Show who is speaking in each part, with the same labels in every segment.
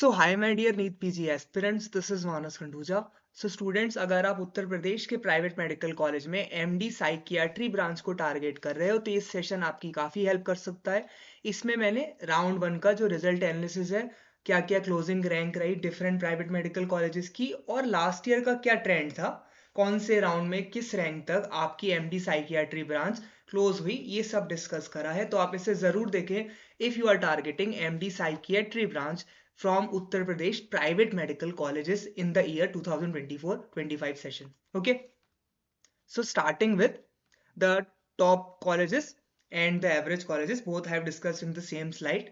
Speaker 1: So hi my dear NEET PG aspirants, this is Manas Khanduja. So students, अगर आप उत्तर प्रदेश के private medical college में MD psychiatry branch को target कर रहे हो तो ये सेशन आपकी काफ़ी हेल्प कर सकता है। इसमें मैंने राउंड 1 का जो रिजल्ट एनालिसिस है, क्या क्या क्लोजिंग रैंक रही डिफरेंट प्राइवेट मेडिकल कॉलेजेस की और लास्ट ईयर का क्या ट्रेंड था, कौन से राउंड में किस रैंक तक आपकी एमडी साइकियाट्री ब्रांच क्लोज हुई, ये सब डिस्कस करा है। तो आप इसे ज़रूर देखें if you are targeting MD psychiatry branch from Uttar Pradesh private medical colleges in the year 2024-25 session. Okay, so starting with the top colleges and the average colleges, both have discussed in the same slide.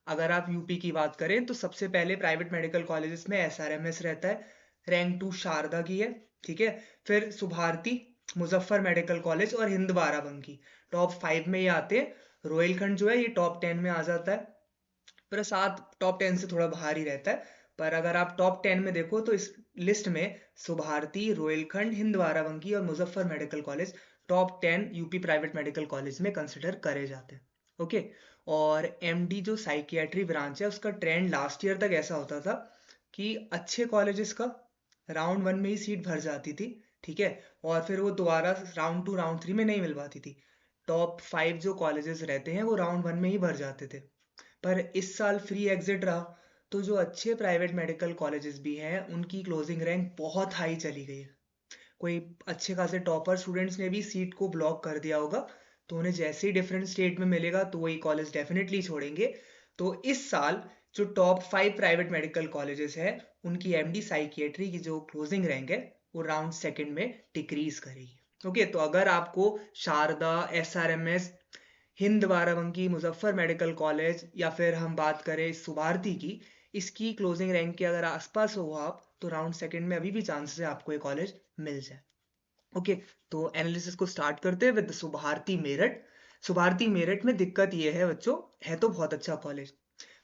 Speaker 1: अगर आप UP की बात करें तो सबसे पहले private medical colleges में SRMS रहता है, रैंक 2 शारदा की है, ठीक है। फिर सुभारती, मुजफ्फर मेडिकल कॉलेज और हिंद बाराबंकी टॉप 5 में ये आते हैं। रोहिलखंड जो है ये टॉप 10 में आ जाता है, प्रसाद टॉप 10 से थोड़ा बाहर ही रहता है। पर अगर आप टॉप 10 में देखो तो इस लिस्ट में सुभारती, रोहिलखंड, हिंद बाराबंकी और Muzaffar medical college top 10 UP private medical college में कंसिडर करे जाते हैं। ओके, और एमडी जो साइकियाट्री ब्रांच है उसका ट्रेंड लास्ट ईयर तक ऐसा होता था कि अच्छे कॉलेजेस का राउंड 1 में ही सीट भर जाती थी, ठीक है, और फिर वो दोबारा राउंड 2 राउंड 3 में नहीं मिल पाती थी। टॉप 5 जो कॉलेजेस रहते हैं वो राउंड 1 में ही भर जाते थे। पर इस साल फ्री एग्जिट रहा तो जो अच्छे प्राइवेट मेडिकल कॉलेजेस भी हैं उनकी क्लोजिंग रैंक बहुत हाई चली गई है। कोई अच्छे खासे टॉपर स्टूडेंट्स ने भी सीट को ब्लॉक कर दिया होगा, तो उन्हें जैसे ही डिफरेंट स्टेट में मिलेगा तो वही कॉलेज डेफिनेटली छोड़ेंगे। तो इस साल जो टॉप 5 प्राइवेट मेडिकल कॉलेजेस हैं उनकी एमडी साइकियाट्री की जो क्लोजिंग रैंक है वो राउंड सेकंड में डिक्रीज करेगी। ओके, तो अगर आपको Sharda, SRMS, Hind Barabanki, Muzaffar medical college या फिर हम बात करें सुभारती की, इसकी क्लोजिंग रैंक के अगर आसपास हो आप तो राउंड सेकंड में अभी भी चांसेस है आपको ये कॉलेज मिल जाए। ओके, तो एनालिसिस को स्टार्ट करते हैं विद सुभारती मेरठ। सुभारती मेरठ में दिक्कत ये है बच्चों, है तो बहुत अच्छा कॉलेज,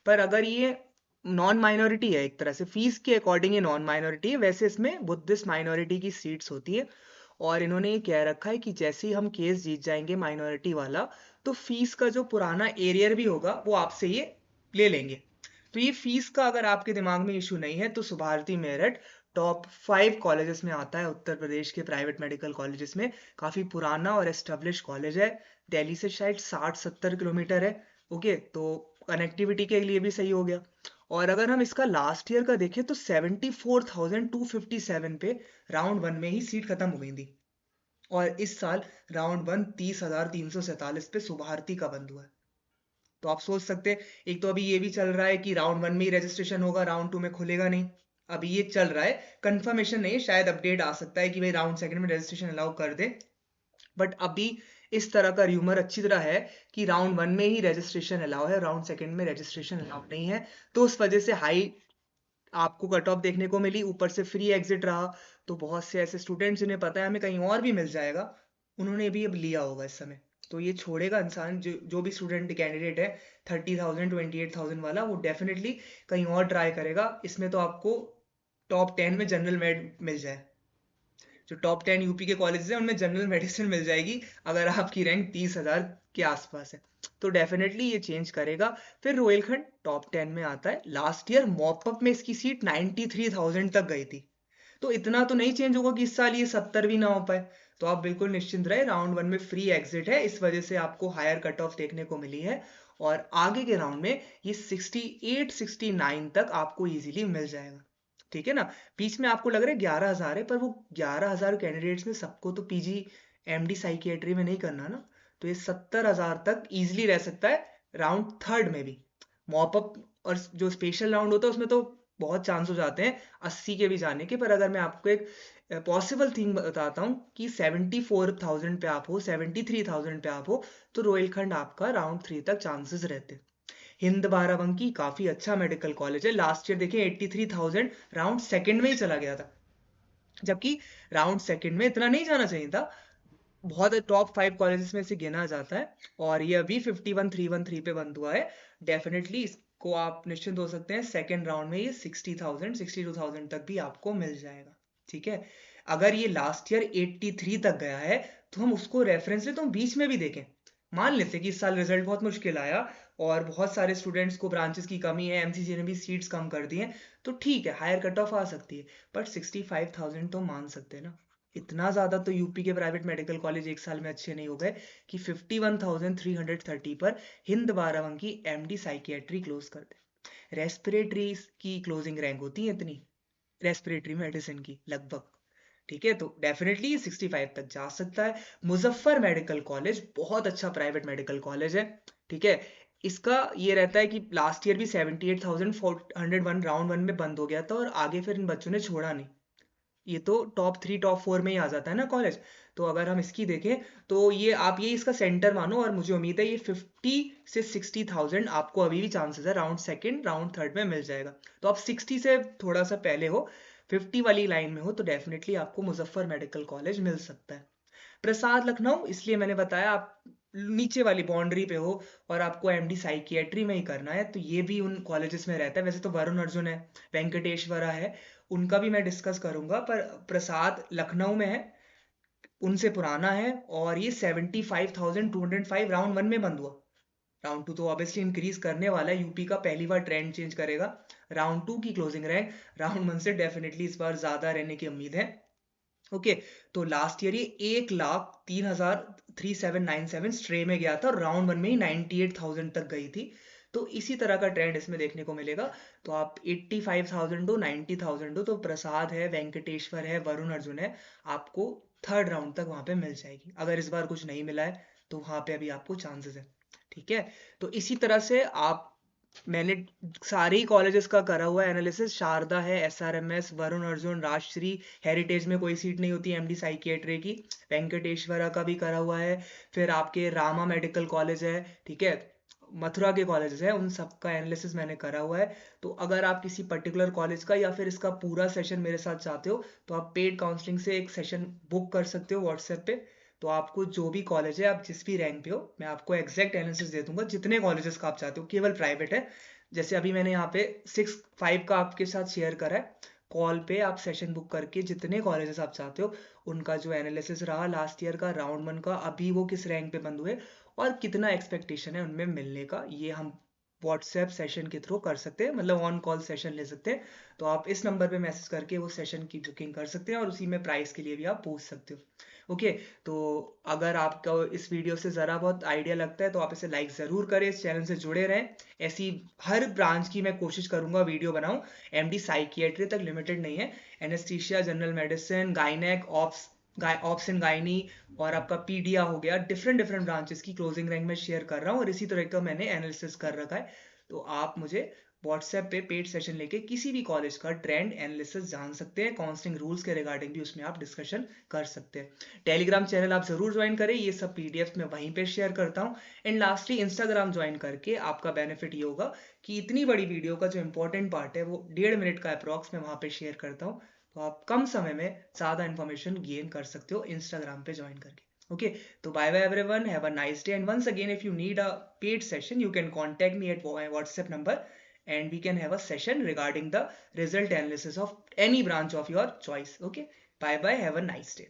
Speaker 1: पर अगर ये नॉन माइनॉरिटी है, एक तरह से फीस के अकॉर्डिंग ये नॉन माइनॉरिटी है, वैसे इसमें बुद्धिस्ट माइनॉरिटी की सीट्स होती है। और इन्होंने ये कह रखा है कि जैसे ही हम केस जीत जाएंगे माइनॉरिटी वाला तो फीस का जो पुराना एरियर भी होगा वो आपसे ये ले लेंगे। तो ये फीस का अगर आपके दिमाग में इशू नहीं है तो सुभारती मेरठ टॉप 5 कॉलेजेस में आता है उत्तर प्रदेश के प्राइवेट मेडिकल कॉलेजेस में। काफ़ी पुराना और एस्टेब्लिश कॉलेज है, दिल्ली से शायद 60-70 किलोमीटर है। ओके, तो कनेक्टिविटी के लिए भी सही हो गया। और अगर हम इसका लास्ट ईयर का देखें तो 74,257 पे राउंड 1 में ही सीट खत्म हो गई थी, और इस साल राउंड 1 30,347 पे सुभारती का बंद हुआ है। तो आप सोच सकते हैं, एक तो अभी ये भी चल रहा है कि राउंड 1 में ही रजिस्ट्रेशन होगा, राउंड 2 में खुलेगा नहीं। अभी ये चल रहा है, कंफर्मेशन नहीं है, शायद अपडेट आ सकता है कि भाई राउंड सेकंड में रजिस्ट्रेशन अलाउ कर दे। बट अभी इस तरह का र्यूमर अच्छी तरह है कि राउंड 1 में ही रजिस्ट्रेशन अलाउ है, राउंड सेकंड में रजिस्ट्रेशन अलाउ नहीं है। तो उस वजह से हाई आपको कट ऑफ देखने को मिली, ऊपर से फ्री एग्जिट रहा। तो बहुत से ऐसे स्टूडेंट्स जिन्हें पता है हमें कहीं और भी मिल जाएगा, उन्होंने भी अब लिया होगा इस समय। तो ये छोड़ेगा इंसान, जो भी स्टूडेंट कैंडिडेट है 30,000 28,000 वाला, वो डेफिनेटली कहीं और ट्राई करेगा। इसमें तो आपको टॉप 10 में जनरल मेड मिल जाए, जो टॉप 10 यूपी के कॉलेजेस हैं उनमें जनरल मेडिसिन मिल जाएगी अगर आपकी रैंक 30,000 के आसपास है। तो डेफिनेटली ये चेंज करेगा। फिर रोहिलखंड टॉप 10 में आता है, लास्ट ईयर मॉपअप में इसकी सीट 93,000 तक गई थी। तो इतना तो नहीं चेंज होगा कि इस साल ये 70 भी ना हो पाए। तो आप बिल्कुल निश्चिंत रहे, राउंड 1 में फ्री एग्जिट है, इस वजह से आपको हायर कट ऑफ देखने को मिली है। और आगे के राउंड में ये 68-69 तक आपको इजीली मिल जाएगा, ठीक है ना। बीच में आपको लग रहा है 11,000 है, पर वो 11,000 कैंडिडेट्स में सबको तो पीजी एमडी साइकियाट्री में नहीं करना ना। तो ये 70,000 तक इजीली रह सकता है राउंड थर्ड में भी। मॉपअप और जो स्पेशल राउंड होता है उसमें तो बहुत चांस हो जाते हैं 80 के भी जाने के। पर अगर मैं आपको एक पॉसिबल थिंग बताता हूँ कि 74,000 पे आप हो, 73,000 पे आप हो, तो रोहिलखंड आपका राउंड 3 तक चांसेस रहते हैं। हिंद बाराबंकी काफी अच्छा मेडिकल कॉलेज है, लास्ट ईयर देखिए 83,000 राउंड सेकंड में ही चला गया था, जबकि राउंड सेकंड में इतना नहीं जाना चाहिए था। बहुत टॉप 5 कॉलेजेस में से गिना जाता है, और ये अभी 51,313 पे बंद हुआ है। डेफिनेटली इसको आप निश्चिंत हो सकते हैं सेकंड राउंड में ये 60,000 62,000 तक भी आपको मिल जाएगा, ठीक है। अगर ये लास्ट ईयर 83 तक गया है तो हम उसको रेफरेंस ले तो हम बीच में भी देखें। मान लेते कि इस साल रिजल्ट बहुत मुश्किल आया, और बहुत सारे स्टूडेंट्स को ब्रांचेस की कमी है, एमसीसी ने भी सीट्स कम कर दी हैं, तो ठीक है हायर कट ऑफ आ सकती है, बट 65,000 तो मान सकते हैं ना। इतना ज़्यादा तो यूपी के प्राइवेट मेडिकल कॉलेज एक साल में अच्छे नहीं हो गए कि 51,330 पर Hind Barabanki MD psychiatry close कर दे। रेस्पिरेटरी की क्लोजिंग रैंक होती है इतनी, रेस्पिरेटरी मेडिसिन की लगभग, ठीक है, तो डेफिनेटली 65 तक जा सकता है। मुजफ्फर मेडिकल कॉलेज बहुत अच्छा प्राइवेट मेडिकल कॉलेज है, ठीक है। इसका ये रहता है कि लास्ट ईयर भी 78,401 राउंड वन में बंद हो गया था और आगे फिर इन बच्चों ने छोड़ा नहीं। ये तो टॉप 3 टॉप 4 में ही आ जाता है ना कॉलेज। तो अगर हम इसकी देखें तो ये आप ये इसका सेंटर मानो, और मुझे उम्मीद है ये 50 से 60,000 आपको अभी भी चांसेस है राउंड सेकंड राउंड थर्ड में मिल जाएगा। तो आप 60 से थोड़ा सा पहले हो, 50 वाली लाइन में हो, तो डेफिनेटली आपको मुजफ्फर मेडिकल कॉलेज मिल सकता है। प्रसाद लखनऊ इसलिए मैंने बताया, आप नीचे वाली बाउंड्री पे हो और आपको एमडी साइकियाट्री में ही करना है, तो ये भी उन कॉलेजेस में रहता है। वैसे तो वरुण अर्जुन है, वेंकटेश्वरा है, उनका भी मैं डिस्कस करूंगा, पर प्रसाद लखनऊ में है, उनसे पुराना है, और ये 75,205 राउंड वन में बंद हुआ। राउंड टू तो ऑब्वियसली इंक्रीज करने वाला है, यूपी का पहली बार ट्रेंड चेंज करेगा। राउंड टू की क्लोजिंग रैंक राउंड वन से डेफिनेटली इस बार ज्यादा रहने की उम्मीद है। ओके, तो लास्ट ईयर ये 1,03,3797 स्ट्रे में गया था और राउंड वन में ही 98,000 तक गई थी। तो इसी तरह का ट्रेंड इसमें देखने को मिलेगा। तो आप 85,000 हो, 90,000 हो, तो प्रसाद है, वेंकटेश्वर है, वरुण अर्जुन है, आपको थर्ड राउंड तक वहां पे मिल जाएगी। अगर इस बार कुछ नहीं मिला है तो वहां पे अभी आपको चांसेस है, ठीक है। तो इसी तरह से आप, मैंने सारे ही कॉलेजेस का करा हुआ है एनालिसिस। शारदा है, एसआरएमएस, वरुण अर्जुन, राजश्री, हेरिटेज में कोई सीट नहीं होती एमडी साइकियाट्री की, वेंकटेश्वरा का भी करा हुआ है, फिर आपके रामा मेडिकल कॉलेज है, ठीक है, मथुरा के कॉलेजेस है, उन सब का एनालिसिस मैंने करा हुआ है। तो अगर आप किसी पर्टिकुलर कॉलेज का या फिर इसका पूरा सेशन मेरे साथ चाहते हो तो आप पेड काउंसलिंग से एक सेशन बुक कर सकते हो व्हाट्सएप पे। तो आपको जो भी कॉलेज है, आप जिस भी रैंक पे हो, मैं आपको एग्जैक्ट एनालिसिस दे दूंगा जितने कॉलेजेस का आप चाहते हो, केवल प्राइवेट है। जैसे अभी मैंने यहाँ पे 6-5 का आपके साथ शेयर करा है, कॉल पे आप सेशन बुक करके जितने कॉलेजेस आप चाहते हो उनका जो एनालिसिस रहा लास्ट ईयर का राउंड वन का, अभी वो किस रैंक पे बंद हुए और कितना एक्सपेक्टेशन है उनमें मिलने का, ये हम व्हाट्सएप सेशन के थ्रू कर सकते हैं, मतलब ऑन कॉल सेशन ले सकते हैं। तो आप इस नंबर पे मैसेज करके वो सेशन की बुकिंग कर सकते हैं और उसी में प्राइस के लिए भी आप पूछ सकते हो। ओके, तो अगर आपको इस वीडियो से ज़रा बहुत आइडिया लगता है तो आप इसे लाइक ज़रूर करें, इस चैनल से जुड़े रहें। ऐसी हर ब्रांच की मैं कोशिश करूंगा वीडियो बनाऊं, एमडी साइकियाट्री तक लिमिटेड नहीं है, anaesthesia, general medicine, gynaec, obs and gynae, और आपका पीडिया हो गया, डिफरेंट डिफरेंट ब्रांचेस की क्लोजिंग रैंक में शेयर कर रहा हूँ और इसी तरह का मैंने एनालिसिस कर रखा है। तो आप मुझे व्हाट्सएप पे पेड सेशन लेके किसी भी कॉलेज का ट्रेंड एनालिसिस जान सकते हैं, काउंसलिंग रूल्स के रिगार्डिंग भी उसमें आप डिस्कशन कर सकते हैं। टेलीग्राम चैनल आप जरूर ज्वाइन करें, ये सब पीडीएफ मैं वहीं पे शेयर करता हूँ। एंड लास्टली इंस्टाग्राम ज्वाइन करके आपका बेनिफिट ये होगा कि इतनी बड़ी वीडियो का जो इंपॉर्टेंट पार्ट है वो 1.5 मिनट का अप्रॉक्स मैं वहाँ पे शेयर करता हूँ, तो आप कम समय में ज़्यादा इन्फॉर्मेशन गेन कर सकते हो इंस्टाग्राम पे ज्वाइन करके। Okay, so bye bye everyone. Have a nice day. And once again, if you need a paid session, you can contact me at my WhatsApp number and we can have a session regarding the result analysis of any branch of your choice. Okay, bye bye. Have a nice day.